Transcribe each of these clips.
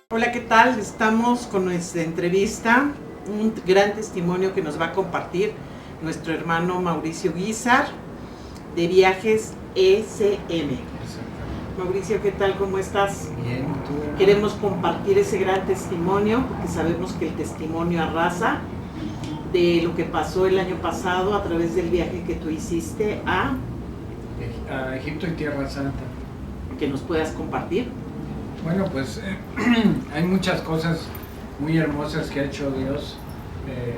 Hola, ¿qué tal? Estamos con nuestra entrevista, un gran testimonio que nos va a compartir nuestro hermano Mauricio Guízar de Viajes SM. Mauricio, ¿qué tal? ¿Cómo estás? Bien, ¿tú? Queremos compartir ese gran testimonio porque sabemos que el testimonio arrasa de lo que pasó el año pasado a través del viaje que tú hiciste a Egipto y Tierra Santa. que nos puedas compartir. Bueno, pues hay muchas cosas muy hermosas que ha hecho Dios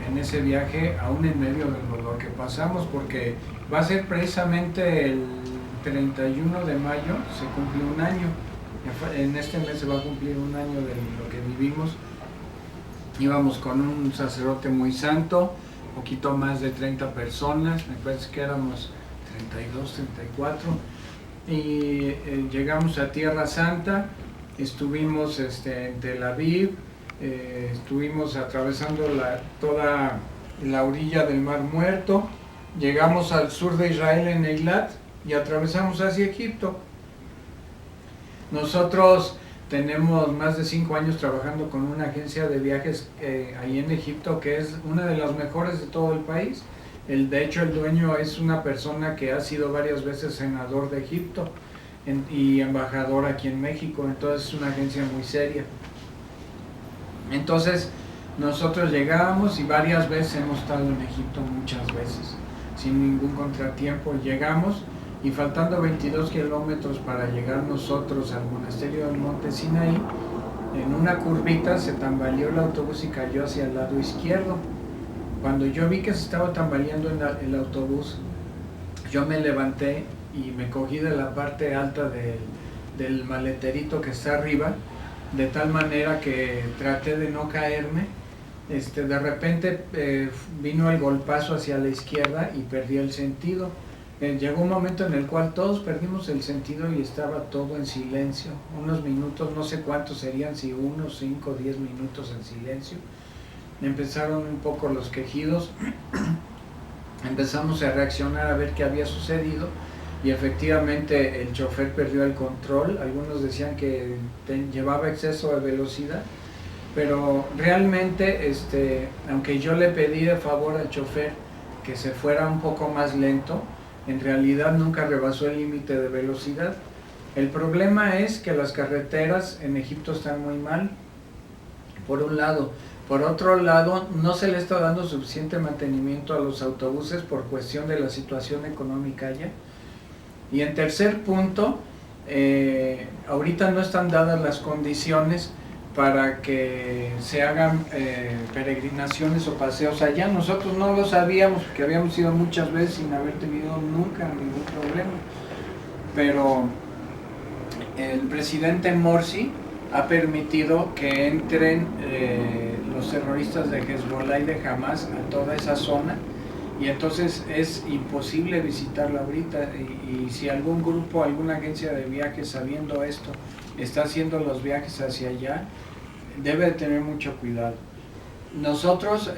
en ese viaje, aún en medio del dolor que pasamos, porque va a ser precisamente el 31 de mayo, se cumple un año. En este mes se va a cumplir un año de lo que vivimos. Íbamos con un sacerdote muy santo, un poquito más de 30 personas, me parece que éramos 32, 34, y llegamos a Tierra Santa. Estuvimos en Tel Aviv, estuvimos atravesando toda la orilla del Mar Muerto, llegamos al sur de Israel en Eilat y atravesamos hacia Egipto. Nosotros tenemos más de 5 años trabajando con una agencia de viajes ahí en Egipto, que es una de las mejores de todo el país. De hecho, el dueño es una persona que ha sido varias veces senador de Egipto y embajador aquí en México, entonces es una agencia muy seria. Entonces nosotros llegábamos y varias veces hemos estado en Egipto, muchas veces, sin ningún contratiempo. Llegamos y faltando 22 kilómetros para llegar nosotros al monasterio del Monte Sinaí, en una curvita se tambaleó el autobús y cayó hacia el lado izquierdo. Cuando yo vi que se estaba tambaleando el autobús, yo me levanté y me cogí de la parte alta del maleterito que está arriba, de tal manera que traté de no caerme. De repente vino el golpazo hacia la izquierda y perdí el sentido. Llegó un momento en el cual todos perdimos el sentido y estaba todo en silencio. Unos minutos, no sé cuántos serían, si 1, 5, 10 minutos en silencio. Empezaron un poco los quejidos, empezamos a reaccionar a ver qué había sucedido. Y efectivamente el chofer perdió el control. Algunos decían que llevaba exceso de velocidad, pero realmente aunque yo le pedí de favor al chofer que se fuera un poco más lento, en realidad nunca rebasó el límite de velocidad. El problema es que las carreteras en Egipto están muy mal, por un lado. Por otro lado, no se le está dando suficiente mantenimiento a los autobuses por cuestión de la situación económica allá. Y en tercer punto, ahorita no están dadas las condiciones para que se hagan peregrinaciones o paseos allá. Nosotros no lo sabíamos porque habíamos ido muchas veces sin haber tenido nunca ningún problema. Pero el presidente Morsi ha permitido que entren los terroristas de Hezbollah y de Hamas a toda esa zona. Y entonces es imposible visitarla ahorita, y si algún grupo, alguna agencia de viajes sabiendo esto está haciendo los viajes hacia allá, debe de tener mucho cuidado. Nosotros,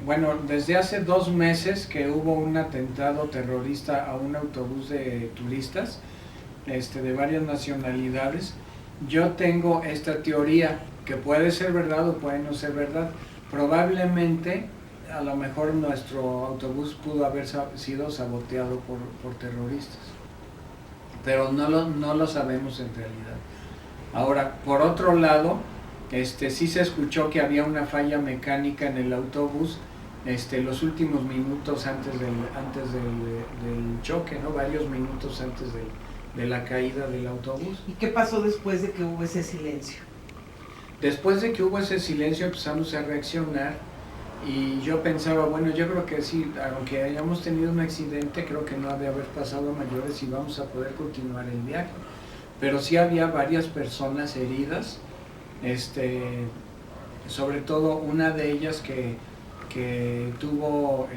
bueno, desde hace 2 meses que hubo un atentado terrorista a un autobús de turistas de varias nacionalidades, yo tengo esta teoría que puede ser verdad o puede no ser verdad. Probablemente a lo mejor nuestro autobús pudo haber sido saboteado por terroristas, pero no lo sabemos en realidad. Ahora, por otro lado, sí se escuchó que había una falla mecánica en el autobús los últimos minutos antes del choque, ¿no? Varios minutos antes de la caída del autobús. ¿Y qué pasó después de que hubo ese silencio? Después de que hubo ese silencio empezamos a reaccionar. Y yo pensaba, bueno, yo creo que sí, aunque hayamos tenido un accidente, creo que no ha de haber pasado a mayores y vamos a poder continuar el viaje. Pero sí había varias personas heridas, sobre todo una de ellas que tuvo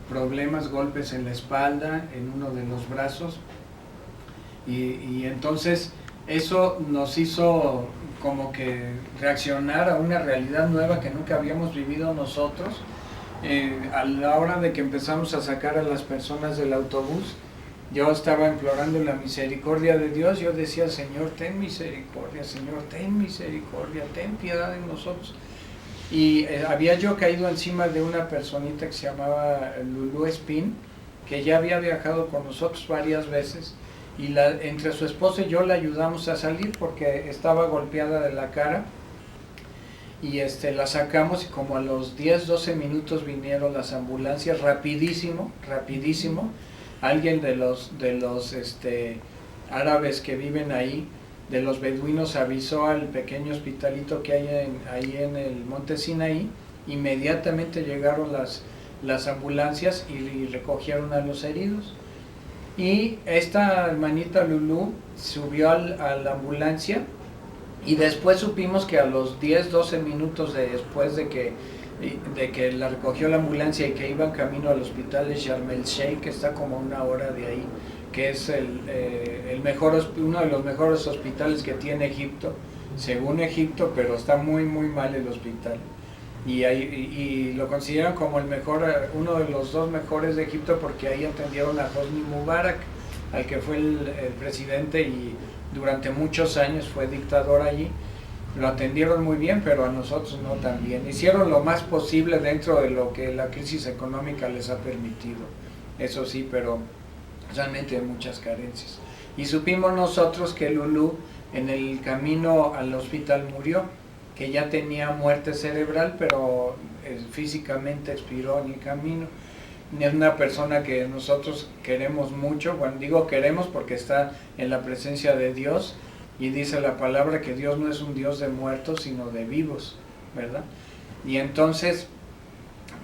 problemas, golpes en la espalda, en uno de los brazos. Y entonces eso nos hizo como que reaccionar a una realidad nueva que nunca habíamos vivido nosotros, A la hora de que empezamos a sacar a las personas del autobús, yo estaba implorando la misericordia de Dios. Yo decía, Señor, ten misericordia, Señor, ten misericordia, ten piedad de nosotros. Y había yo caído encima de una personita que se llamaba Lulú Espín, que ya había viajado con nosotros varias veces, y entre su esposo y yo la ayudamos a salir porque estaba golpeada de la cara, y la sacamos, y como a los 10-12 minutos vinieron las ambulancias, rapidísimo, alguien de los árabes que viven ahí, de los beduinos, avisó al pequeño hospitalito que hay ahí en el Monte Sinaí. Inmediatamente llegaron las ambulancias y recogieron a los heridos. Y esta hermanita Lulú subió a la ambulancia, y después supimos que a los 10-12 minutos después de que la recogió la ambulancia y que iban camino al hospital de Sharm el Sheikh, que está como a 1 hora de ahí, que es uno de los mejores hospitales que tiene Egipto, según Egipto, pero está muy mal el hospital. Y lo consideran como uno de los 2 mejores de Egipto, porque ahí atendieron a Hosni Mubarak, al que fue el presidente y durante muchos años fue dictador allí. Lo atendieron muy bien, pero a nosotros no tan bien. Hicieron lo más posible dentro de lo que la crisis económica les ha permitido, eso sí, pero realmente hay muchas carencias. Y supimos nosotros que Lulú en el camino al hospital murió, que ya tenía muerte cerebral, pero físicamente expiró en el camino. Es una persona que nosotros queremos mucho. Bueno, digo queremos porque está en la presencia de Dios, y dice la palabra que Dios no es un Dios de muertos, sino de vivos, ¿verdad? Y entonces,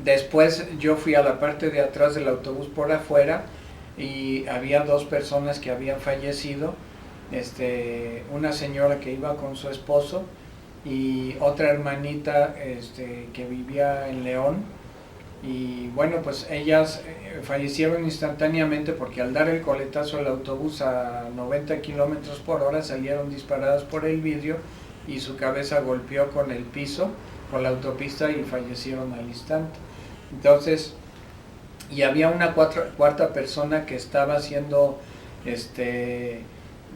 después yo fui a la parte de atrás del autobús por afuera, y había 2 personas que habían fallecido, una señora que iba con su esposo y otra hermanita que vivía en León. Y bueno, pues ellas fallecieron instantáneamente, porque al dar el coletazo al autobús a 90 kilómetros por hora salieron disparadas por el vidrio, y su cabeza golpeó con el piso, con la autopista, y fallecieron al instante. Entonces, y había una cuarta persona que estaba haciendo,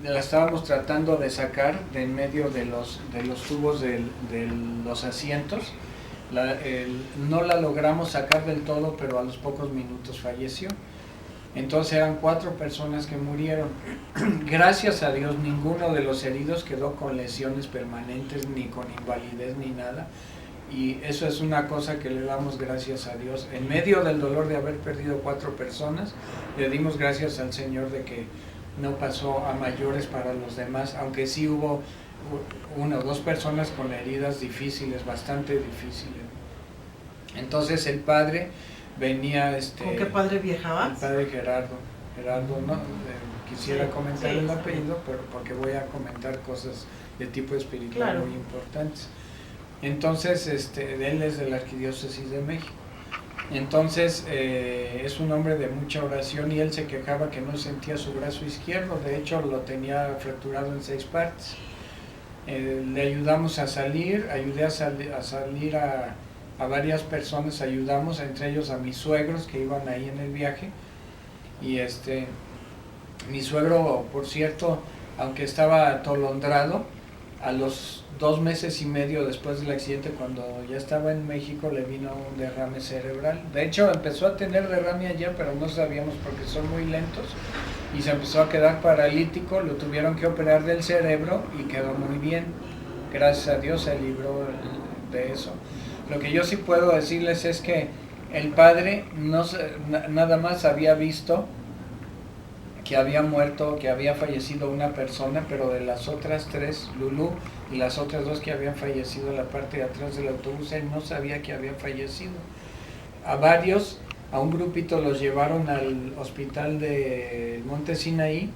la estábamos tratando de sacar de en medio de los tubos de los asientos. No la logramos sacar del todo, pero a los pocos minutos falleció. Entonces eran 4 personas que murieron. Gracias a Dios ninguno de los heridos quedó con lesiones permanentes, ni con invalidez, ni nada. Y eso es una cosa que le damos gracias a Dios. En medio del dolor de haber perdido 4 personas, le dimos gracias al Señor de que no pasó a mayores para los demás, aunque sí hubo 1 o 2 personas con heridas difíciles, bastante difíciles. Entonces el padre venía... ¿Con qué padre viajabas? El padre Gerardo, no, quisiera comentar el apellido, pero porque voy a comentar cosas de tipo espiritual muy importantes. Entonces, él es de la Arquidiócesis de México. Entonces, es un hombre de mucha oración, y él se quejaba que no sentía su brazo izquierdo. De hecho, lo tenía fracturado en 6 partes. Le ayudamos a salir, ayudé a salir a varias personas, ayudamos, entre ellos a mis suegros que iban ahí en el viaje. Y mi suegro, por cierto, aunque estaba atolondrado, a los 2 meses y medio después del accidente, cuando ya estaba en México, le vino un derrame cerebral. De hecho, empezó a tener derrame allá, pero no sabíamos porque son muy lentos, y se empezó a quedar paralítico. Lo tuvieron que operar del cerebro y quedó muy bien. Gracias a Dios se libró de eso. Lo que yo sí puedo decirles es que el padre nada más había visto que había muerto, que había fallecido una persona, pero de las otras 3, Lulú y las otras 2 que habían fallecido en la parte de atrás del autobús, él no sabía que habían fallecido. A un grupito los llevaron al hospital del Monte Sinaí,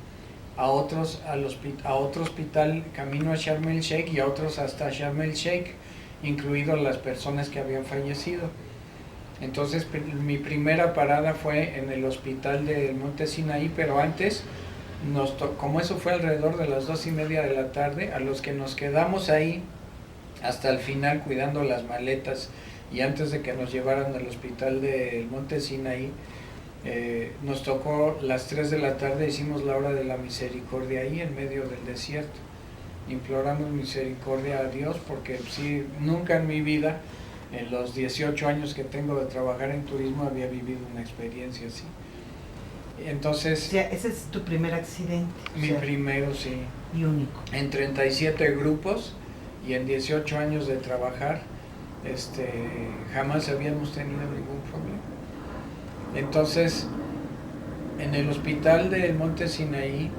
a otro hospital camino a Sharm el Sheikh, y a otros hasta Sharm el Sheikh, incluidos las personas que habían fallecido. Entonces mi primera parada fue en el hospital del Monte Sinaí, pero antes, como eso fue alrededor de las 2:30 de la tarde, a los que nos quedamos ahí hasta el final cuidando las maletas y antes de que nos llevaran al hospital del Monte Sinaí, nos tocó las 3 de la tarde, hicimos la hora de la misericordia ahí en medio del desierto. Imploramos misericordia a Dios porque sí, nunca en mi vida, en los 18 años que tengo de trabajar en turismo, había vivido una experiencia así. Entonces, o sea, ese es tu primer accidente. Mi primero, sí. Y único. En 37 grupos y en 18 años de trabajar, jamás habíamos tenido ningún problema. Entonces, en el hospital del Monte Sinaí,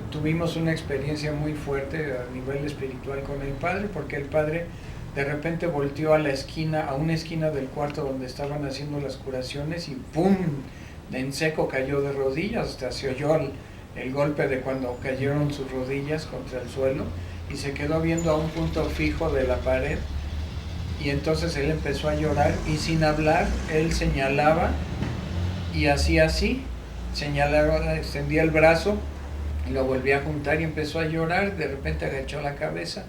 tuvimos una experiencia muy fuerte a nivel espiritual con el padre, porque el padre de repente volteó a una esquina del cuarto donde estaban haciendo las curaciones y ¡pum! En seco cayó de rodillas, hasta se oyó el golpe de cuando cayeron sus rodillas contra el suelo, y se quedó viendo a un punto fijo de la pared, y entonces él empezó a llorar, y sin hablar, él señalaba y hacía así, señalaba, extendía el brazo, y lo volvía a juntar y empezó a llorar. De repente agachó la cabeza,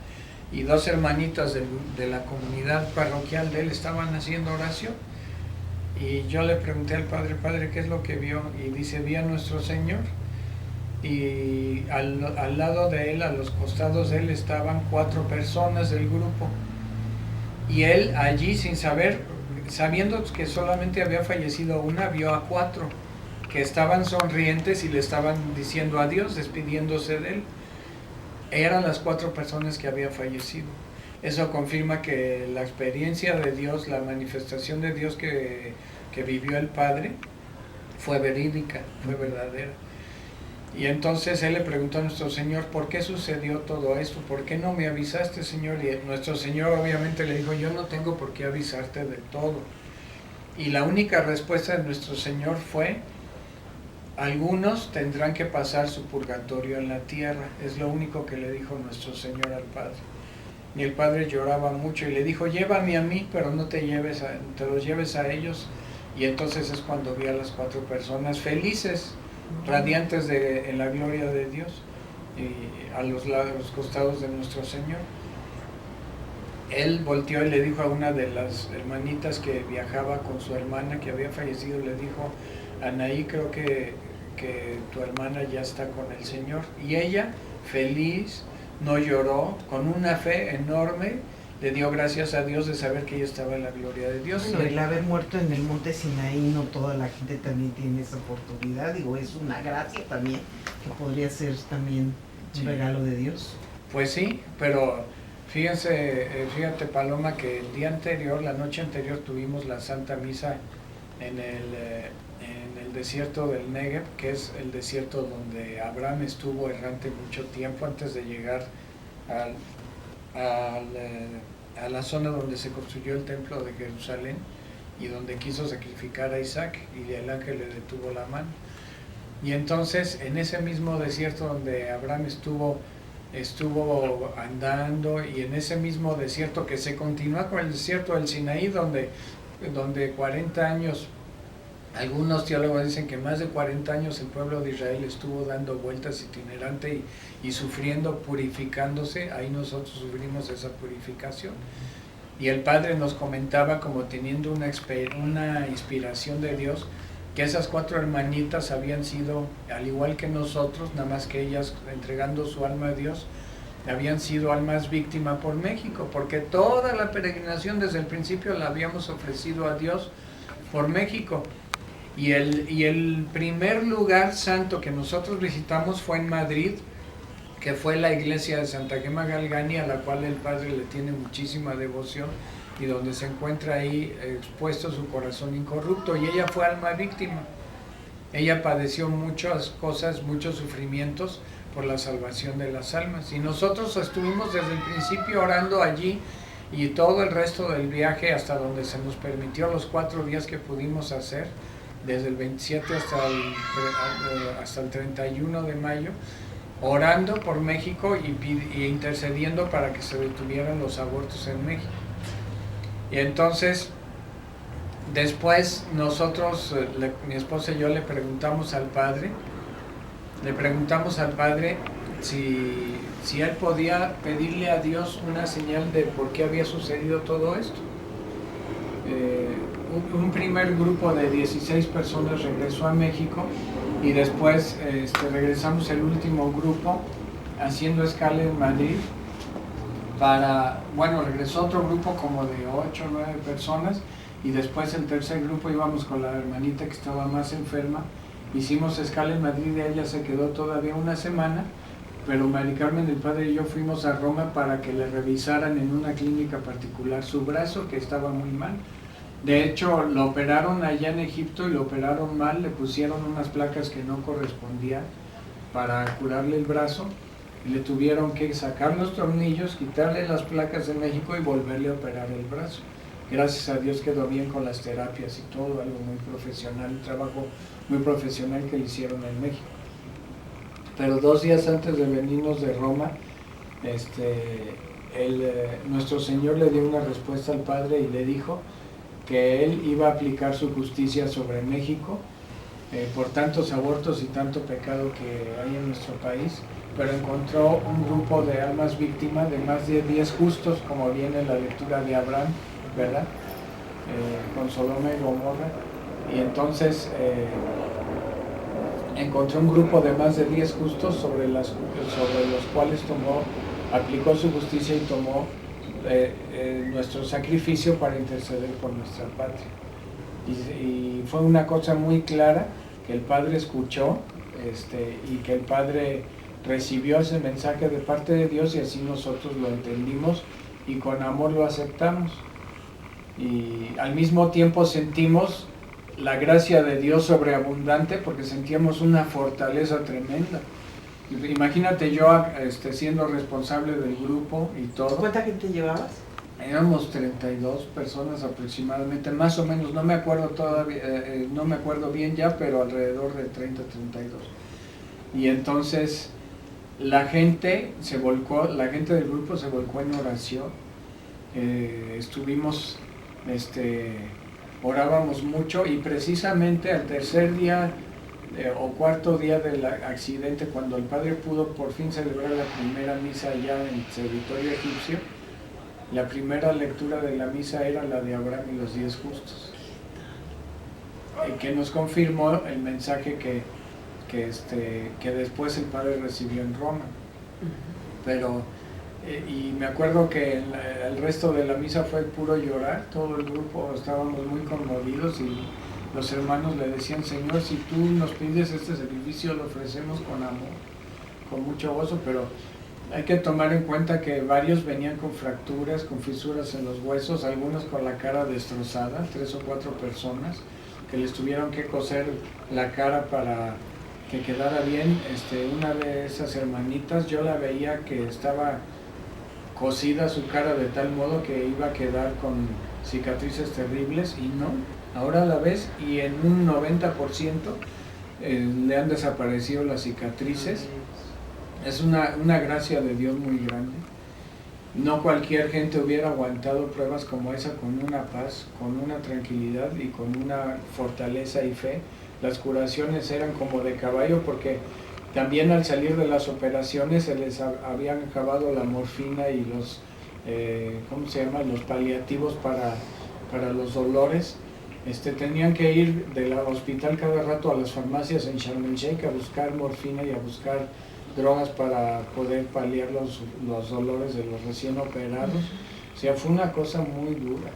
y 2 hermanitas de la comunidad parroquial de él estaban haciendo oración. Y yo le pregunté al padre, ¿qué es lo que vio? Y dice, vi a nuestro Señor, y al lado de él, a los costados de él, estaban 4 personas del grupo. Y él allí, sin saber, sabiendo que solamente había fallecido una, vio a 4 que estaban sonrientes y le estaban diciendo adiós, despidiéndose de él. Eran las 4 personas que había fallecido. Eso confirma que la experiencia de Dios, la manifestación de Dios que vivió el Padre, fue verídica, fue verdadera. Y entonces él le preguntó a nuestro Señor, ¿por qué sucedió todo esto? ¿Por qué no me avisaste, Señor? Y nuestro Señor obviamente le dijo, yo no tengo por qué avisarte de todo. Y la única respuesta de nuestro Señor fue, algunos tendrán que pasar su purgatorio en la tierra. Es lo único que le dijo nuestro Señor al Padre. Y el padre lloraba mucho y le dijo, llévame a mí, pero no te los lleves a ellos. Y entonces es cuando vi a las 4 personas felices, radiantes en la gloria de Dios, y a los costados de nuestro Señor. Él volteó y le dijo a una de las hermanitas que viajaba con su hermana que había fallecido, le dijo, Anaí, creo que tu hermana ya está con el Señor. Y ella, feliz, no lloró, con una fe enorme, le dio gracias a Dios de saber que ella estaba en la gloria de Dios. Bueno, el haber muerto en el Monte Sinaí, no toda la gente también tiene esa oportunidad, digo, es una gracia también, que podría ser también un regalo de Dios. Pues sí, pero fíjate Paloma, que el día anterior, la noche anterior, tuvimos la Santa Misa en el desierto del Negev, que es el desierto donde Abraham estuvo errante mucho tiempo antes de llegar a la zona donde se construyó el templo de Jerusalén y donde quiso sacrificar a Isaac, y el ángel le detuvo la mano. Y entonces en ese mismo desierto donde Abraham estuvo andando, y en ese mismo desierto que se continúa con el desierto del Sinaí, donde 40 años, algunos teólogos dicen que más de 40 años el pueblo de Israel estuvo dando vueltas itinerante y sufriendo, purificándose. Ahí nosotros sufrimos esa purificación. Y el Padre nos comentaba, como teniendo una inspiración de Dios, que esas 4 hermanitas habían sido, al igual que nosotros, nada más que ellas entregando su alma a Dios, habían sido almas víctimas por México, porque toda la peregrinación desde el principio la habíamos ofrecido a Dios por México. Y el primer lugar santo que nosotros visitamos fue en Madrid, que fue la iglesia de Santa Gema Galgani, a la cual el Padre le tiene muchísima devoción, y donde se encuentra ahí expuesto su corazón incorrupto, y ella fue alma víctima. Ella padeció muchas cosas, muchos sufrimientos por la salvación de las almas, y nosotros estuvimos desde el principio orando allí, y todo el resto del viaje hasta donde se nos permitió, los 4 días que pudimos hacer, desde el 27 hasta el 31 de mayo, orando por México y intercediendo para que se detuvieran los abortos en México. Y entonces, después nosotros, mi esposa y yo, le preguntamos al Padre si él podía pedirle a Dios una señal de por qué había sucedido todo esto. un primer grupo de 16 personas regresó a México y después regresamos el último grupo haciendo escala en Madrid regresó otro grupo como de 8 o 9 personas y después el tercer grupo íbamos con la hermanita que estaba más enferma. Hicimos escala en Madrid y ella se quedó todavía una semana, pero Mari Carmen, el padre y yo fuimos a Roma para que le revisaran en una clínica particular su brazo, que estaba muy mal. De hecho, lo operaron allá en Egipto y lo operaron mal, le pusieron unas placas que no correspondían para curarle el brazo y le tuvieron que sacar los tornillos, quitarle las placas de México y volverle a operar el brazo. Gracias a Dios quedó bien con las terapias y todo, algo muy profesional, un trabajo muy profesional que le hicieron en México. Pero 2 días antes de venirnos de Roma, nuestro Señor le dio una respuesta al Padre y le dijo que Él iba a aplicar su justicia sobre México por tantos abortos y tanto pecado que hay en nuestro país, pero encontró un grupo de almas víctimas de más de 10 justos, como viene en la lectura de Abraham, ¿verdad? Con Sodoma y Gomorra, y entonces encontró un grupo de más de 10 justos sobre los cuales aplicó su justicia y tomó nuestro sacrificio para interceder por nuestra patria. Y fue una cosa muy clara que el Padre escuchó y que el Padre recibió ese mensaje de parte de Dios y así nosotros lo entendimos y con amor lo aceptamos. Y al mismo tiempo sentimos la gracia de Dios sobreabundante porque sentíamos una fortaleza tremenda. Imagínate yo siendo responsable del grupo y todo. ¿Cuánta gente llevabas? Éramos 32 personas aproximadamente, más o menos, no me acuerdo todavía, no me acuerdo bien ya, pero alrededor de 30, 32. Y entonces la gente del grupo se volcó en oración. Estuvimos, orábamos mucho y precisamente al tercer día o cuarto día del accidente, cuando el Padre pudo por fin celebrar la primera misa allá en el territorio egipcio, la primera lectura de la misa era la de Abraham y los 10 justos, que nos confirmó el mensaje que después el Padre recibió en Roma. Pero, y me acuerdo que el resto de la misa fue puro llorar, todo el grupo estábamos muy conmovidos y los hermanos le decían: Señor, si tú nos pides este sacrificio, lo ofrecemos con amor, con mucho gozo, pero hay que tomar en cuenta que varios venían con fracturas, con fisuras en los huesos, algunos con la cara destrozada, 3 o 4 personas que les tuvieron que coser la cara para que quedara bien. Una de esas hermanitas, yo la veía que estaba cosida su cara de tal modo que iba a quedar con cicatrices terribles, y no, ahora la ves y en un 90% le han desaparecido las cicatrices. Es una gracia de Dios muy grande. No cualquier gente hubiera aguantado pruebas como esa con una paz, con una tranquilidad y con una fortaleza y fe. Las curaciones eran como de caballo, porque también al salir de las operaciones se les habían acabado la morfina y los los paliativos para los dolores. Tenían que ir del hospital cada rato a las farmacias en Sharm el Sheikh a buscar morfina y a buscar drogas para poder paliar los dolores de los recién operados. O sea, fue una cosa muy dura.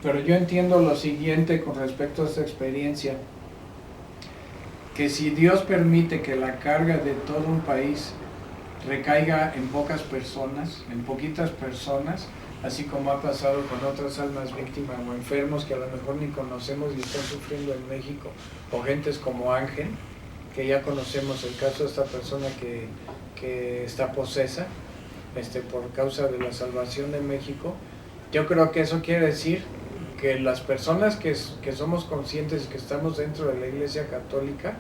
Pero yo entiendo lo siguiente con respecto a esta experiencia, que si Dios permite que la carga de todo un país recaiga en pocas personas, en poquitas personas, así como ha pasado con otras almas víctimas o enfermos que a lo mejor ni conocemos y están sufriendo en México, o gentes como Ángel, que ya conocemos el caso de esta persona que está posesa por causa de la salvación de México. Yo creo que eso quiere decir que las personas que somos conscientes y que estamos dentro de la Iglesia Católica,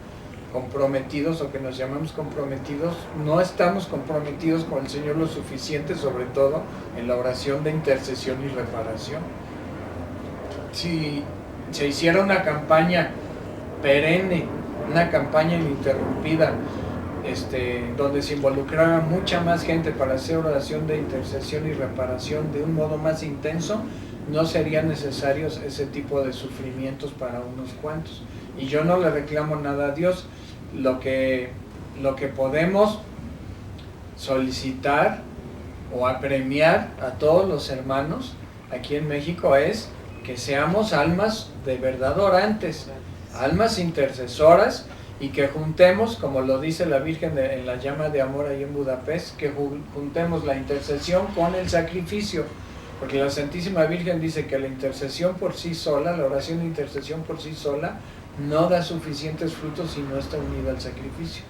comprometidos o que nos llamamos comprometidos, no estamos comprometidos con el Señor lo suficiente, sobre todo en la oración de intercesión y reparación. Si se hiciera una campaña perenne, una campaña ininterrumpida, donde se involucrara mucha más gente para hacer oración de intercesión y reparación de un modo más intenso, no serían necesarios ese tipo de sufrimientos para unos cuantos. Y yo no le reclamo nada a Dios. Lo que podemos solicitar o apremiar a todos los hermanos aquí en México es que seamos almas de verdad orantes, almas intercesoras, y que juntemos, como lo dice la Virgen en la llama de amor ahí en Budapest, que juntemos la intercesión con el sacrificio, porque la Santísima Virgen dice que la intercesión por sí sola, la oración de intercesión por sí sola, no da suficientes frutos si no está unida al sacrificio.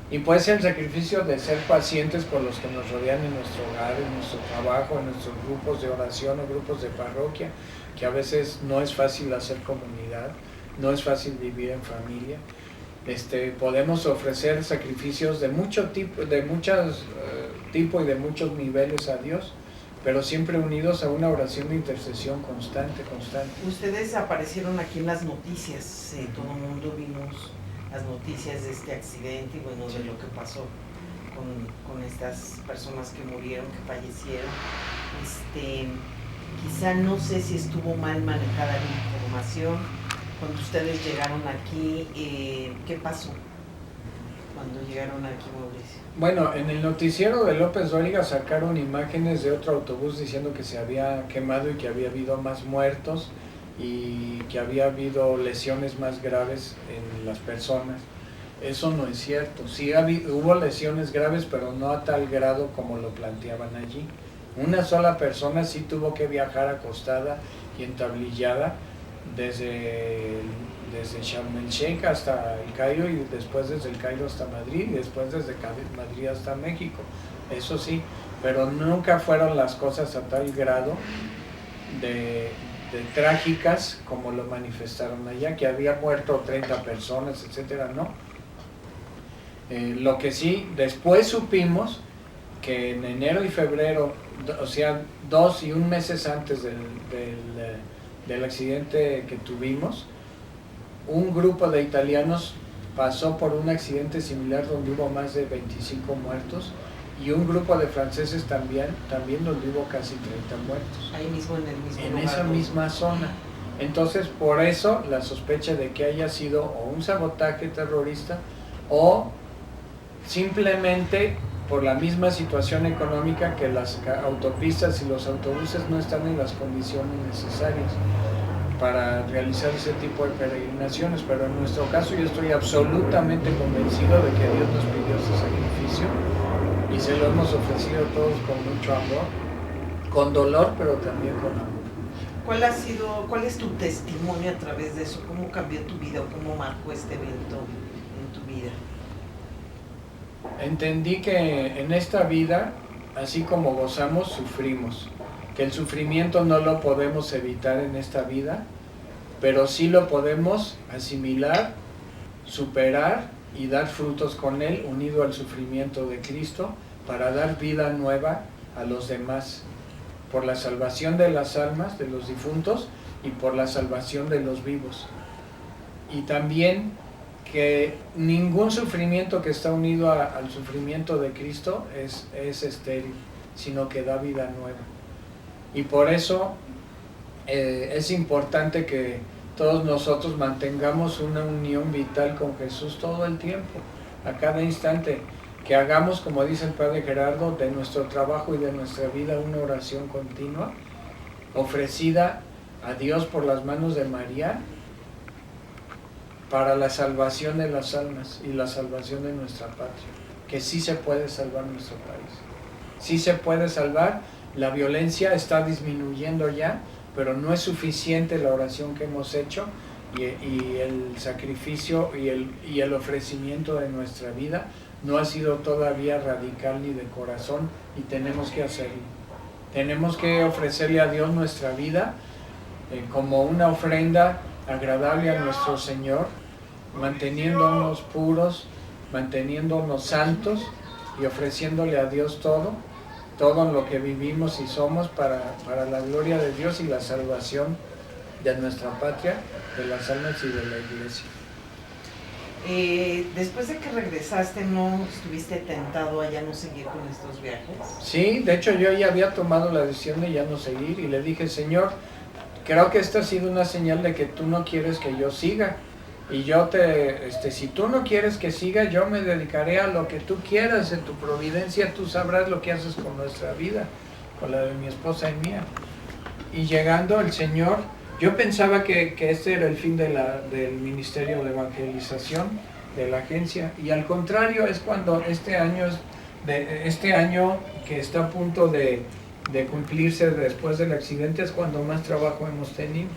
Y puede ser el sacrificio de ser pacientes con los que nos rodean en nuestro hogar, en nuestro trabajo, en nuestros grupos de oración o grupos de parroquia, que a veces no es fácil hacer comunidad, no es fácil vivir en familia. Podemos ofrecer sacrificios de mucho tipo, de muchos tipos y de muchos niveles a Dios, pero siempre unidos a una oración de intercesión constante. Ustedes aparecieron aquí en las noticias, todo el mundo vimos las noticias de este accidente y bueno, de lo que pasó con estas personas que murieron, que fallecieron. Quizá no sé si estuvo mal manejada la información. Cuando ustedes llegaron aquí, ¿qué pasó cuando llegaron aquí, Mauricio? Bueno, en el noticiero de López Dóriga sacaron imágenes de otro autobús diciendo que se había quemado y que había habido más muertos y que había habido lesiones más graves en las personas. Eso no es cierto. Sí hubo lesiones graves, pero no a tal grado como lo planteaban allí. Una sola persona sí tuvo que viajar acostada y entablillada desde Sharm el Sheikh hasta el Cairo, y después desde el Cairo hasta Madrid, y después desde Madrid hasta México. Eso sí, pero nunca fueron las cosas a tal grado de trágicas como lo manifestaron allá, que había muerto 30 personas, etcétera, no. Lo que sí, después supimos que en enero y febrero, o sea, 2 y 1 meses antes del accidente que tuvimos, un grupo de italianos pasó por un accidente similar donde hubo más de 25 muertos, y un grupo de franceses también donde hubo casi 30 muertos. Ahí mismo en el mismo en lugar, esa misma zona. Entonces, por eso la sospecha de que haya sido o un sabotaje terrorista o simplemente por la misma situación económica, que las autopistas y los autobuses no están en las condiciones necesarias para realizar ese tipo de peregrinaciones. Pero en nuestro caso yo estoy absolutamente convencido de que Dios nos pidió ese sacrificio y se lo hemos ofrecido todos con mucho amor, con dolor, pero también con amor. ¿Cuál es tu testimonio a través de eso? ¿Cómo cambió tu vida o cómo marcó este evento en tu vida? Entendí que en esta vida, así como gozamos, sufrimos. Que el sufrimiento no lo podemos evitar en esta vida, pero sí lo podemos asimilar, superar y dar frutos con él, unido al sufrimiento de Cristo, para dar vida nueva a los demás, por la salvación de las almas, de los difuntos, y por la salvación de los vivos. Y también que ningún sufrimiento que está unido al sufrimiento de Cristo es estéril, sino que da vida nueva. Y por eso es importante que todos nosotros mantengamos una unión vital con Jesús todo el tiempo, a cada instante, que hagamos, como dice el Padre Gerardo, de nuestro trabajo y de nuestra vida una oración continua, ofrecida a Dios por las manos de María, para la salvación de las almas y la salvación de nuestra patria, que sí se puede salvar nuestro país, sí se puede salvar. La violencia está disminuyendo ya, pero no es suficiente la oración que hemos hecho y el sacrificio y el ofrecimiento de nuestra vida no ha sido todavía radical ni de corazón, y tenemos que hacerlo. Tenemos que ofrecerle a Dios nuestra vida como una ofrenda agradable a nuestro Señor, manteniéndonos puros, manteniéndonos santos y ofreciéndole a Dios todo en lo que vivimos y somos para la gloria de Dios y la salvación de nuestra patria, de las almas y de la Iglesia. Después de que regresaste, ¿no estuviste tentado a ya no seguir con estos viajes? Sí, de hecho yo ya había tomado la decisión de ya no seguir y le dije, Señor, creo que esta ha sido una señal de que tú no quieres que yo siga. Y yo si tú no quieres que siga, yo me dedicaré a lo que tú quieras, en tu providencia tú sabrás lo que haces con nuestra vida, con la de mi esposa y mía. Y llegando el Señor, yo pensaba que este era el fin del ministerio de evangelización de la agencia, y al contrario, es cuando este año que está a punto de cumplirse después del accidente, es cuando más trabajo hemos tenido.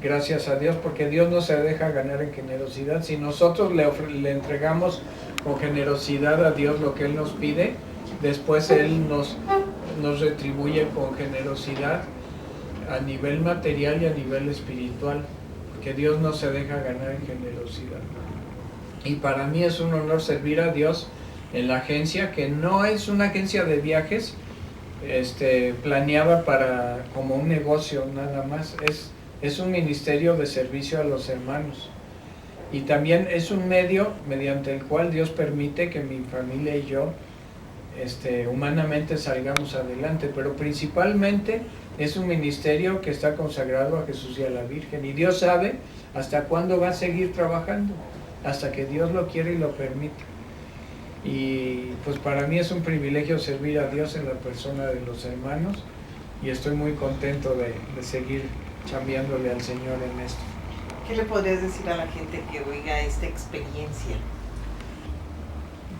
Gracias a Dios, porque Dios no se deja ganar en generosidad. Si nosotros le entregamos con generosidad a Dios lo que Él nos pide, después Él nos retribuye con generosidad a nivel material y a nivel espiritual, porque Dios no se deja ganar en generosidad. Y para mí es un honor servir a Dios en la agencia, que no es una agencia de viajes planeada como un negocio nada más, es un ministerio de servicio a los hermanos, y también es un medio mediante el cual Dios permite que mi familia y yo humanamente salgamos adelante, pero principalmente es un ministerio que está consagrado a Jesús y a la Virgen, y Dios sabe hasta cuándo va a seguir trabajando, hasta que Dios lo quiere y lo permite. Y pues para mí es un privilegio servir a Dios en la persona de los hermanos, y estoy muy contento de seguir chambeándole al Señor en esto. ¿Qué le podrías decir a la gente que oiga esta experiencia?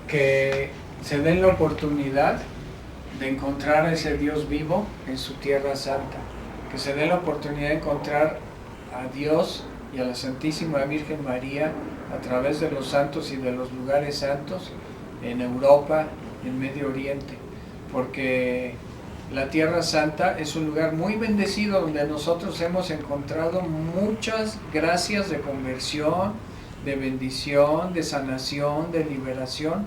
Que se den la oportunidad de encontrar a ese Dios vivo en su tierra santa, que se den la oportunidad de encontrar a Dios y a la Santísima Virgen María a través de los santos y de los lugares santos en Europa, en Medio Oriente, porque la Tierra Santa es un lugar muy bendecido donde nosotros hemos encontrado muchas gracias de conversión, de bendición, de sanación, de liberación,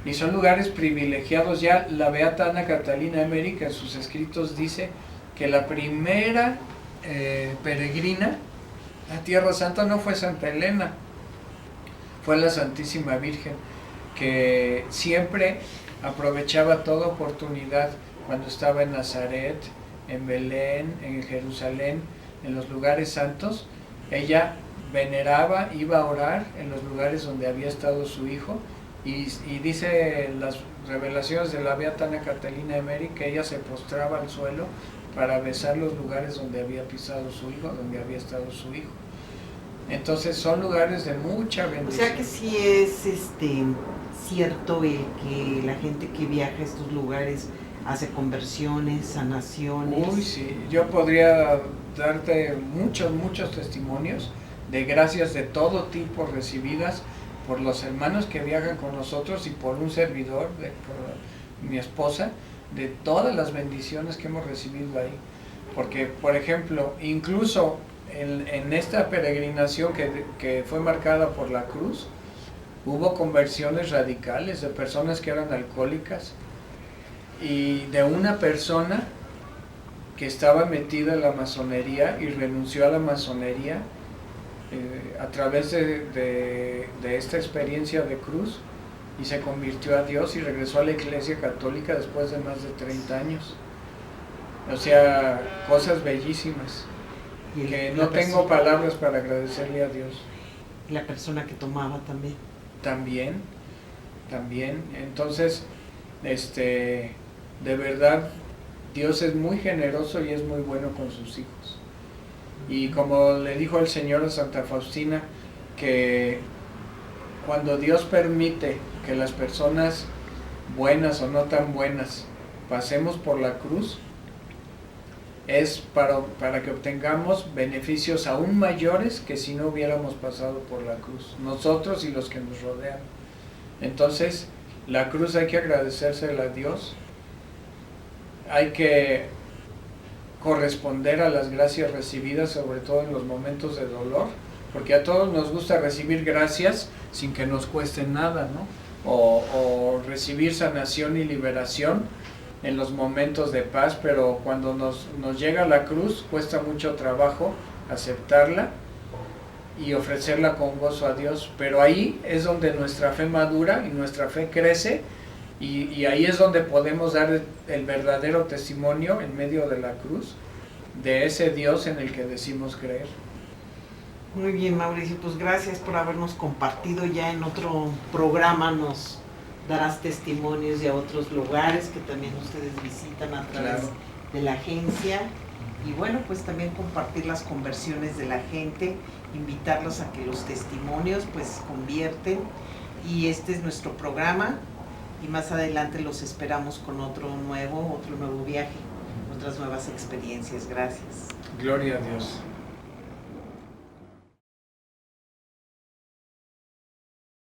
y son lugares privilegiados. Ya la beata Ana Catalina Emmerich en sus escritos dice que la primera peregrina a Tierra Santa no fue Santa Elena, fue la Santísima Virgen, que siempre aprovechaba toda oportunidad cuando estaba en Nazaret, en Belén, en Jerusalén, en los lugares santos. Ella veneraba, iba a orar en los lugares donde había estado su hijo, y dice las revelaciones de la beata Ana Catalina Emmerich que ella se postraba al suelo para besar los lugares donde había pisado su hijo, donde había estado su hijo. Entonces son lugares de mucha bendición. O sea que sí es cierto que la gente que viaja a estos lugares hace conversiones, sanaciones. Uy, sí, yo podría darte muchos testimonios de gracias de todo tipo recibidas por los hermanos que viajan con nosotros y por un servidor, por mi esposa, de todas las bendiciones que hemos recibido ahí. Porque, por ejemplo, incluso en esta peregrinación que fue marcada por la cruz, hubo conversiones radicales de personas que eran alcohólicas, y de una persona que estaba metida en la masonería y renunció a la masonería a través de esta experiencia de cruz, y se convirtió a Dios y regresó a la Iglesia Católica después de más de 30 años. O sea, cosas bellísimas que no tengo palabras para agradecerle a Dios. La persona que tomaba también. También. Entonces, de verdad, Dios es muy generoso y es muy bueno con sus hijos. Y como le dijo el Señor a Santa Faustina, que cuando Dios permite que las personas buenas o no tan buenas pasemos por la cruz, es para que obtengamos beneficios aún mayores que si no hubiéramos pasado por la cruz, nosotros y los que nos rodean. Entonces, la cruz hay que agradecérsela a Dios, hay que corresponder a las gracias recibidas, sobre todo en los momentos de dolor, porque a todos nos gusta recibir gracias sin que nos cueste nada, ¿no? O recibir sanación y liberación en los momentos de paz, pero cuando nos llega la cruz cuesta mucho trabajo aceptarla, y ofrecerla con gozo a Dios. Pero ahí es donde nuestra fe madura y nuestra fe crece, y ahí es donde podemos dar el verdadero testimonio en medio de la cruz de ese Dios en el que decimos creer. Muy bien, Mauricio, pues gracias por habernos compartido. Ya en otro programa nos darás testimonios de otros lugares que también ustedes visitan a través de la agencia. Y bueno, pues también compartir las conversiones de la gente, invitarlos a que los testimonios pues convierten. Y este es nuestro programa, y más adelante los esperamos con otro nuevo viaje, otras nuevas experiencias. Gracias. Gloria a Dios.